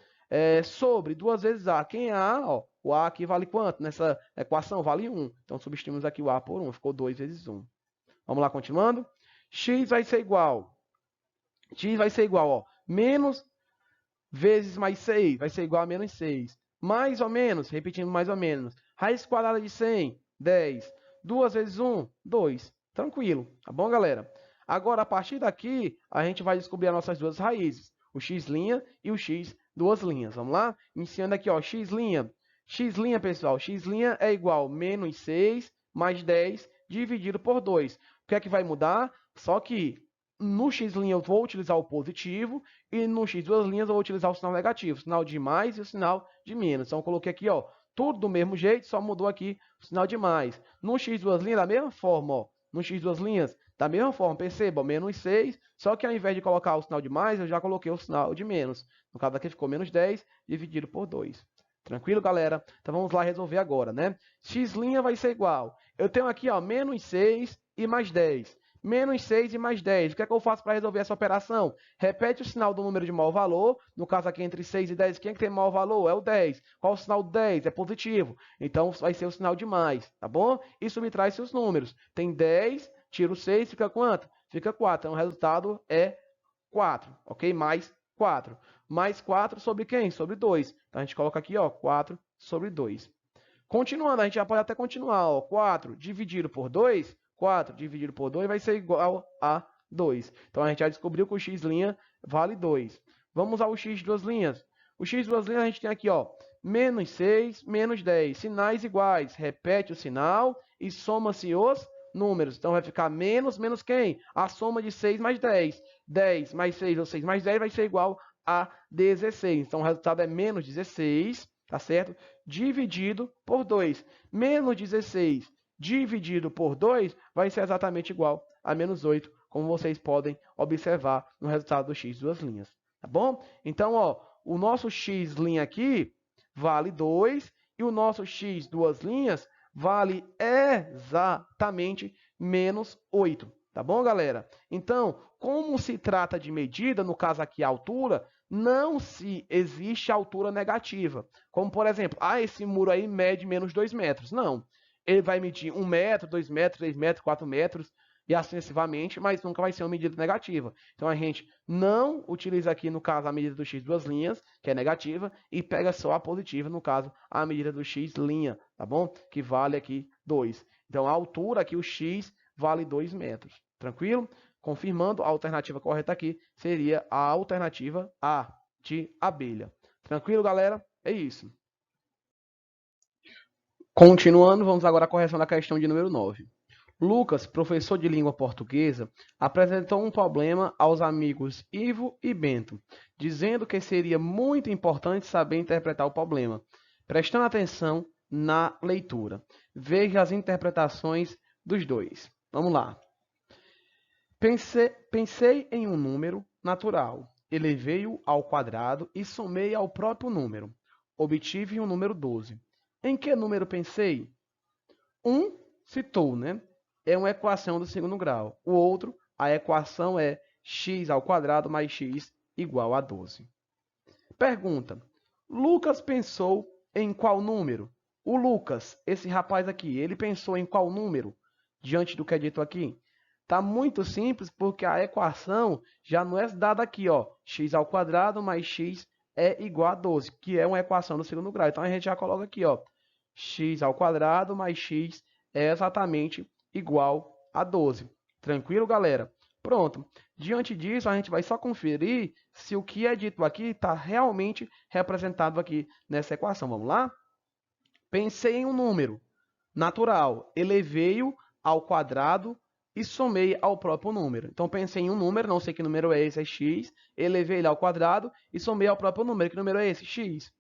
Sobre 2 vezes A. Quem é A? Ó, o A aqui vale quanto? Nessa equação vale 1. Então, substituímos aqui o A por 1. Ficou 2 vezes 1. Vamos lá, continuando. X vai ser igual. X vai ser igual, ó, menos vezes mais 6 vai ser igual a menos 6. Mais ou menos, repetindo mais ou menos. Raiz quadrada de 100, 10. 2 vezes 1, 2. Tranquilo, tá bom, galera? Agora, a partir daqui, a gente vai descobrir as nossas duas raízes. O x' e o x duas linhas. Vamos lá? Iniciando aqui, ó, x'. X', pessoal, x' é igual a menos 6 mais 10 dividido por 2. O que é que vai mudar? Só que no x' eu vou utilizar o positivo e no x duas linhas eu vou utilizar o sinal negativo, o sinal de mais e o sinal de menos. Então, eu coloquei aqui, ó, tudo do mesmo jeito, só mudou aqui o sinal de mais. No x duas linhas, da mesma forma, ó, no x duas linhas, da mesma forma, perceba, ó, menos 6, só que ao invés de colocar o sinal de mais, eu já coloquei o sinal de menos. No caso aqui ficou menos 10 dividido por 2. Tranquilo, galera? Então, vamos lá resolver agora, né? X' vai ser igual. Eu tenho aqui, ó, menos 6 e mais 10. Menos 6 e mais 10. O que é que eu faço para resolver essa operação? Repete o sinal do número de maior valor. No caso aqui, entre 6 e 10, quem é que tem maior valor? É o 10. Qual o sinal do 10? É positivo. Então, vai ser o sinal de mais, tá bom? E subtrai seus números. Tem 10, tira o 6, fica quanto? Fica 4. Então, o resultado é 4, ok? Mais 4. Mais 4 sobre quem? Sobre 2. Então, a gente coloca aqui, ó, 4 sobre 2. Continuando, a gente já pode até continuar, ó, 4 dividido por 2, 4 dividido por 2 vai ser igual a 2. Então, a gente já descobriu que o x' vale 2. Vamos ao x duas linhas. O x duas linhas a gente tem aqui, ó, menos 6, menos 10. Sinais iguais. Repete o sinal e soma-se os números. Então, vai ficar menos, menos quem? A soma de 6 mais 10. 10 mais 6 ou 6 mais 10 vai ser igual a 16. Então, o resultado é menos 16, tá certo? Dividido por 2. Menos 16 dividido por 2 vai ser exatamente igual a menos 8, como vocês podem observar no resultado do x duas linhas. Tá bom? Então, ó, o nosso x' aqui vale 2 e o nosso x duas linhas vale exatamente menos 8. Tá bom, galera? Então, como se trata de medida, no caso aqui a altura, não se existe altura negativa. Como, por exemplo, esse muro aí mede menos 2 metros. Não. Ele vai medir 1 metro, 2 metros, 3 metros, 4 metros e assim sucessivamente, mas nunca vai ser uma medida negativa. Então, a gente não utiliza aqui, no caso, a medida do x duas linhas, que é negativa, e pega só a positiva, no caso, a medida do x', tá bom? Que vale aqui 2. Então, a altura aqui, o x, vale 2 metros. Tranquilo? Confirmando, a alternativa correta aqui seria a alternativa A, de abelha. Tranquilo, galera? É isso. Continuando, vamos agora à correção da questão de número 9. Lucas, professor de língua portuguesa, apresentou um problema aos amigos Ivo e Bento, dizendo que seria muito importante saber interpretar o problema, prestando atenção na leitura. Veja as interpretações dos dois. Vamos lá. Pensei em um número natural, elevei-o ao quadrado e somei ao próprio número. Obtive um número 12. Em que número pensei? Um citou, né? É uma equação do segundo grau. O outro, a equação é x ao quadrado mais x igual a 12. Pergunta: Lucas pensou em qual número? O Lucas, esse rapaz aqui, ele pensou em qual número diante do que é dito aqui? Tá muito simples porque a equação já não é dada aqui, ó, x ao quadrado mais x é igual a 12, que é uma equação do segundo grau. Então a gente já coloca aqui, ó, x ao quadrado mais x é exatamente igual a 12. Tranquilo, galera? Pronto. Diante disso, a gente vai só conferir se o que é dito aqui está realmente representado aqui nessa equação. Vamos lá? Pensei em um número natural, elevei-o ao quadrado e somei ao próprio número. Então, pensei em um número, não sei que número é esse, é x, elevei ele ao quadrado e somei ao próprio número. Que número é esse? X.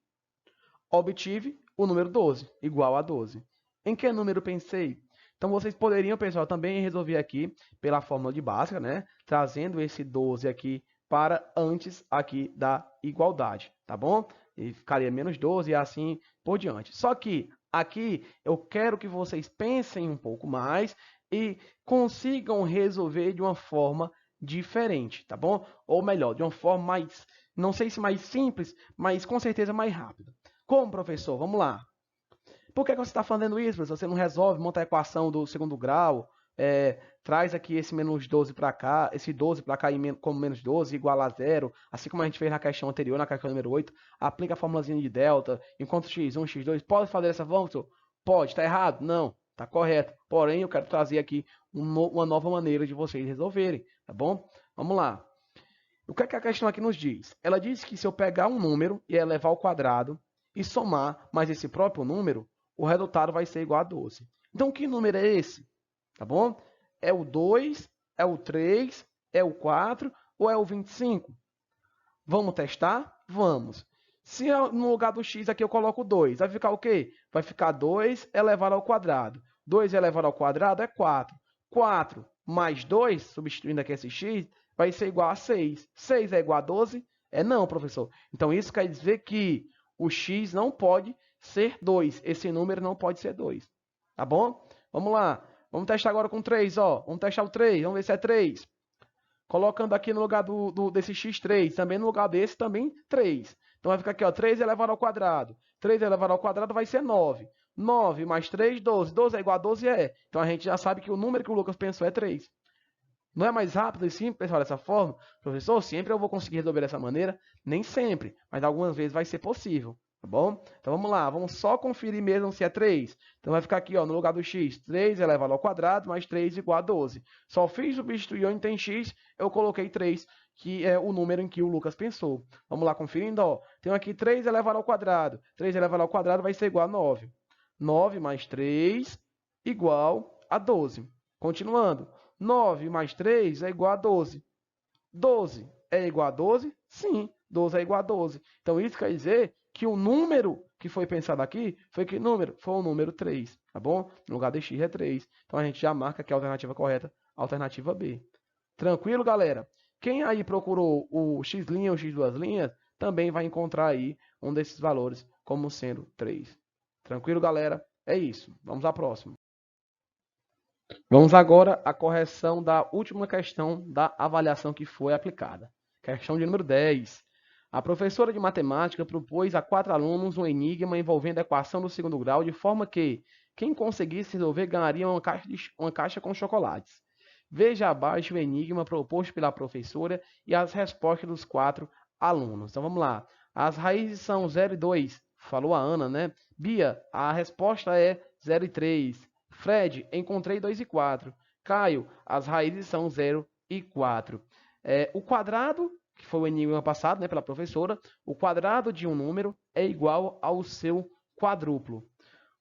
Obtive o número 12, igual a 12. Em que número pensei? Então, vocês poderiam, pessoal, também resolver aqui pela fórmula de Bhaskara, né? Trazendo esse 12 aqui para antes aqui da igualdade, tá bom? E ficaria menos 12 e assim por diante. Só que aqui eu quero que vocês pensem um pouco mais e consigam resolver de uma forma diferente, tá bom? Ou melhor, de uma forma mais, não sei se mais simples, mas com certeza mais rápida. Como, professor? Vamos lá. Por que você está fazendo isso, professor? Você não resolve, monta a equação do segundo grau, traz aqui esse menos 12 para cá, esse 12 para cá como menos 12, igual a zero, assim como a gente fez na questão anterior, na questão número 8, aplica a formulazinha de delta, enquanto x1, x2, pode fazer dessa forma, professor? Pode, está errado? Não, está correto. Porém, eu quero trazer aqui uma nova maneira de vocês resolverem, tá bom? Vamos lá. O que é que a questão aqui nos diz? Ela diz que se eu pegar um número e elevar ao quadrado e somar mais esse próprio número, o resultado vai ser igual a 12. Então, que número é esse? Tá bom? É o 2, é o 3, é o 4 ou é o 25? Vamos testar? Vamos. Se no lugar do x aqui eu coloco 2, vai ficar o quê? Vai ficar 2 elevado ao quadrado. 2 elevado ao quadrado é 4. 4 mais 2, substituindo aqui esse x, vai ser igual a 6. 6 é igual a 12? É não, professor. Então, isso quer dizer que o x não pode ser 2. Esse número não pode ser 2. Tá bom? Vamos lá. Vamos testar agora com 3, ó. Vamos testar o 3. Vamos ver se é 3. Colocando aqui no lugar desse x3, também no lugar desse, também 3. Então, vai ficar aqui, ó, 3 elevado ao quadrado. 3 elevado ao quadrado vai ser 9. 9 mais 3, 12. 12 é igual a 12? É. Então, a gente já sabe que o número que o Lucas pensou é 3. Não é mais rápido e simples, pessoal, dessa forma? Professor, sempre eu vou conseguir resolver dessa maneira? Nem sempre, mas algumas vezes vai ser possível, tá bom? Então vamos lá, vamos só conferir mesmo se é 3. Então vai ficar aqui, ó, no lugar do x, 3 elevado ao quadrado mais 3 igual a 12. Só fiz substituir onde tem x, eu coloquei 3, que é o número em que o Lucas pensou. Vamos lá, conferindo, ó. Tenho aqui 3 elevado ao quadrado. 3 elevado ao quadrado vai ser igual a 9. 9 mais 3 igual a 12. Continuando. 9 mais 3 é igual a 12. 12 é igual a 12? Sim, 12 é igual a 12. Então, isso quer dizer que o número que foi pensado aqui foi que número? Foi o número 3, tá bom? No lugar de x é 3. Então, a gente já marca que a alternativa correta, a alternativa B. Tranquilo, galera? Quem aí procurou o x' ou x duas linhas, também vai encontrar aí um desses valores como sendo 3. Tranquilo, galera? É isso. Vamos à próxima. Vamos agora à correção da última questão da avaliação que foi aplicada. Questão de número 10. A professora de matemática propôs a 4 alunos um enigma envolvendo a equação do segundo grau, de forma que quem conseguisse resolver ganharia uma caixa com chocolates. Veja abaixo o enigma proposto pela professora e as respostas dos 4 alunos. Então vamos lá. As raízes são 0 e 2, falou a Ana, né? Bia, a resposta é 0 e 3. Fred, encontrei 2 e 4. Caio, as raízes são 0 e 4. O quadrado, que foi o enigma passado, né, pela professora, o quadrado de um número é igual ao seu quadruplo.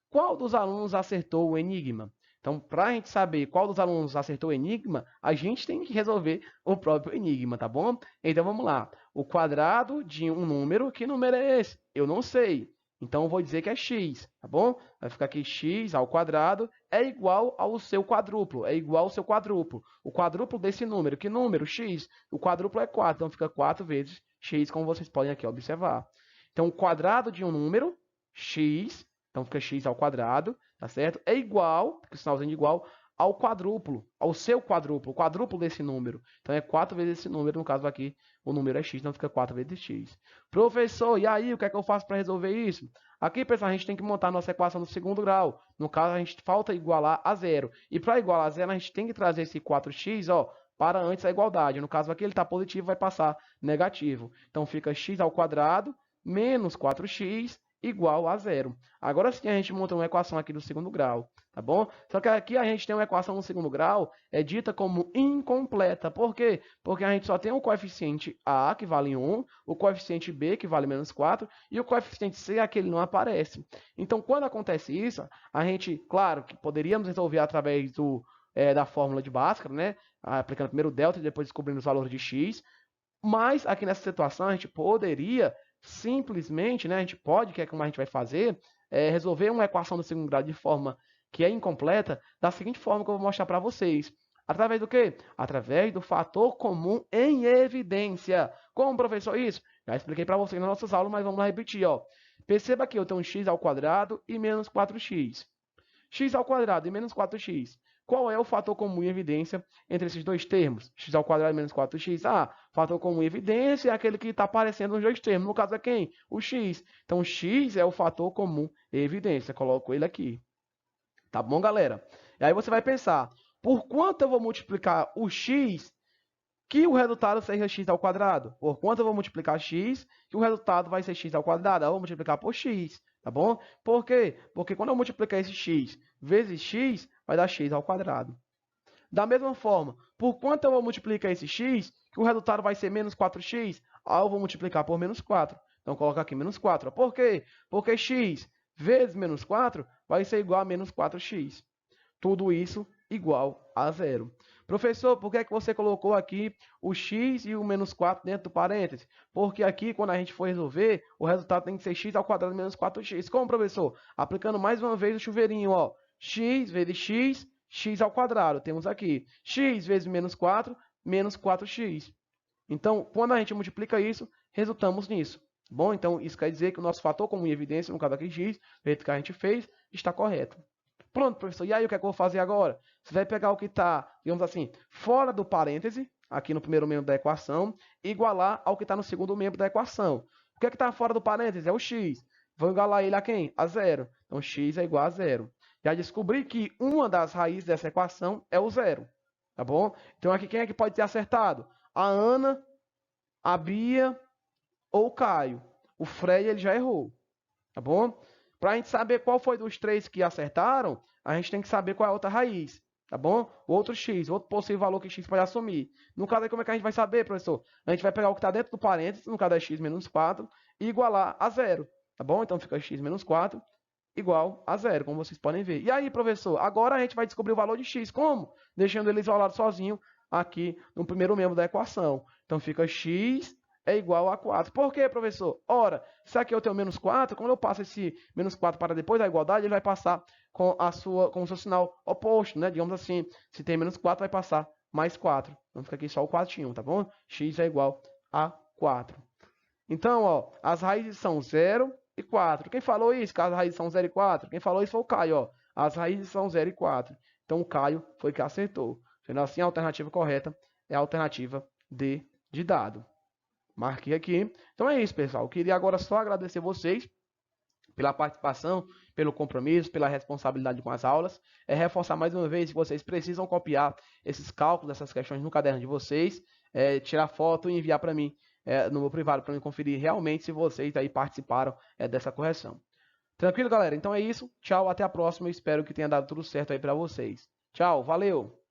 Qual dos alunos acertou o enigma? Então, para a gente saber qual dos alunos acertou o enigma, a gente tem que resolver o próprio enigma, tá bom? Então, vamos lá. O quadrado de um número, que número é esse? Eu não sei. Então, eu vou dizer que é x, tá bom? Vai ficar aqui x ao quadrado é igual ao seu quadruplo, é igual ao seu quadruplo. O quadruplo desse número, que número? X. O quadruplo é 4, então fica 4 vezes x, como vocês podem aqui observar. Então, o quadrado de um número, x, então fica x ao quadrado, tá certo? É igual, porque o sinalzinho de igual, ao quadrúplo, ao seu quadrúplo, o quadrúplo desse número. Então é 4 vezes esse número, no caso aqui o número é x, então fica 4 vezes x. Professor, e aí, o que é que eu faço para resolver isso? Aqui, pessoal, a gente tem que montar a nossa equação do segundo grau. No caso, a gente falta igualar a zero. E para igualar a zero, a gente tem que trazer esse 4x, ó, para antes da igualdade. No caso aqui, ele está positivo, vai passar negativo. Então fica x ao quadrado menos 4x igual a zero. Agora sim a gente monta uma equação aqui do segundo grau, tá bom? Só que aqui a gente tem uma equação no segundo grau, é dita como incompleta. Por quê? Porque a gente só tem o coeficiente a, que vale 1, o coeficiente b, que vale menos 4, e o coeficiente c, aquele não aparece. Então, quando acontece isso, a gente, claro, que poderíamos resolver através da fórmula de Bhaskara, né? Aplicando primeiro o delta e depois descobrindo os valores de x, mas aqui nessa situação a gente poderia simplesmente, né, a gente pode, que é como a gente vai fazer, resolver uma equação do segundo grau de forma que é incompleta, da seguinte forma que eu vou mostrar para vocês. Através do quê? Através do fator comum em evidência. Como, professor, isso? Já expliquei para vocês nas nossas aulas, mas vamos lá repetir. Ó. Perceba que eu tenho x ao quadrado e menos 4x. X ao quadrado e menos 4x. Qual é o fator comum em evidência entre esses dois termos? X ao quadrado menos 4x. Ah, fator comum em evidência é aquele que está aparecendo nos dois termos. No caso é quem? O x. Então, x é o fator comum em evidência. Coloco ele aqui. Tá bom, galera? E aí você vai pensar, por quanto eu vou multiplicar o x que o resultado seja x ao quadrado? Por quanto eu vou multiplicar x que o resultado vai ser x ao quadrado? Eu vou multiplicar por x. Tá bom? Por quê? Porque quando eu multiplicar esse x vezes x, vai dar x ao quadrado. Da mesma forma, por quanto eu vou multiplicar esse x, que o resultado vai ser menos 4x, eu vou multiplicar por menos 4. Então, colocar aqui menos 4. Por quê? Porque x vezes menos 4 vai ser igual a menos 4x. Tudo isso igual a zero. Professor, por que é que você colocou aqui o x e o menos 4 dentro do parênteses? Porque aqui, quando a gente for resolver, o resultado tem que ser x ao quadrado menos 4x. Como, professor? Aplicando mais uma vez o chuveirinho, ó. X vezes x, x ao quadrado. Temos aqui x vezes menos 4, menos 4x. Então, quando a gente multiplica isso, resultamos nisso. Bom, então isso quer dizer que o nosso fator comum em evidência, no caso aqui x, do jeito que a gente fez, está correto. Pronto, professor. E aí, o que é que eu vou fazer agora? Você vai pegar o que está, digamos assim, fora do parêntese, aqui no primeiro membro da equação, e igualar ao que está no segundo membro da equação. O que é que está fora do parêntese? É o x. Vou igualar ele a quem? A zero. Então, x é igual a zero. Já descobri que uma das raízes dessa equação é o zero. Tá bom? Então, aqui quem é que pode ter acertado? A Ana, a Bia ou o Caio. O Fred, ele já errou. Tá bom? Para a gente saber qual foi dos três que acertaram, a gente tem que saber qual é a outra raiz, tá bom? O outro x, o outro possível valor que x pode assumir. No caso aí, como é que a gente vai saber, professor? A gente vai pegar o que está dentro do parênteses, no caso é x menos 4, e igualar a zero, tá bom? Então fica x menos 4 igual a zero, como vocês podem ver. E aí, professor, agora a gente vai descobrir o valor de x. Como? Deixando ele isolado sozinho aqui no primeiro membro da equação. Então fica x é igual a 4. Por quê, professor? Ora, se aqui eu tenho menos 4, quando eu passo esse menos 4 para depois da igualdade, ele vai passar com o seu sinal oposto, né? Digamos assim, se tem menos 4, vai passar mais 4. Então fica aqui só o 4, tá bom? X é igual a 4. Então, ó, as raízes são 0 e 4. Quem falou isso? Que as raízes são 0 e 4? Quem falou isso foi o Caio, ó. As raízes são 0 e 4. Então, o Caio foi que acertou. Sendo assim, a alternativa correta é a alternativa D de dado. Marquei aqui. Então é isso, pessoal. Eu queria agora só agradecer vocês pela participação, pelo compromisso, pela responsabilidade com as aulas. Reforçar mais uma vez que vocês precisam copiar esses cálculos, essas questões no caderno de vocês, tirar foto e enviar para mim no meu privado para eu conferir realmente se vocês aí participaram dessa correção. Tranquilo, galera? Então é isso. Tchau, até a próxima. Eu espero que tenha dado tudo certo aí para vocês. Tchau, valeu!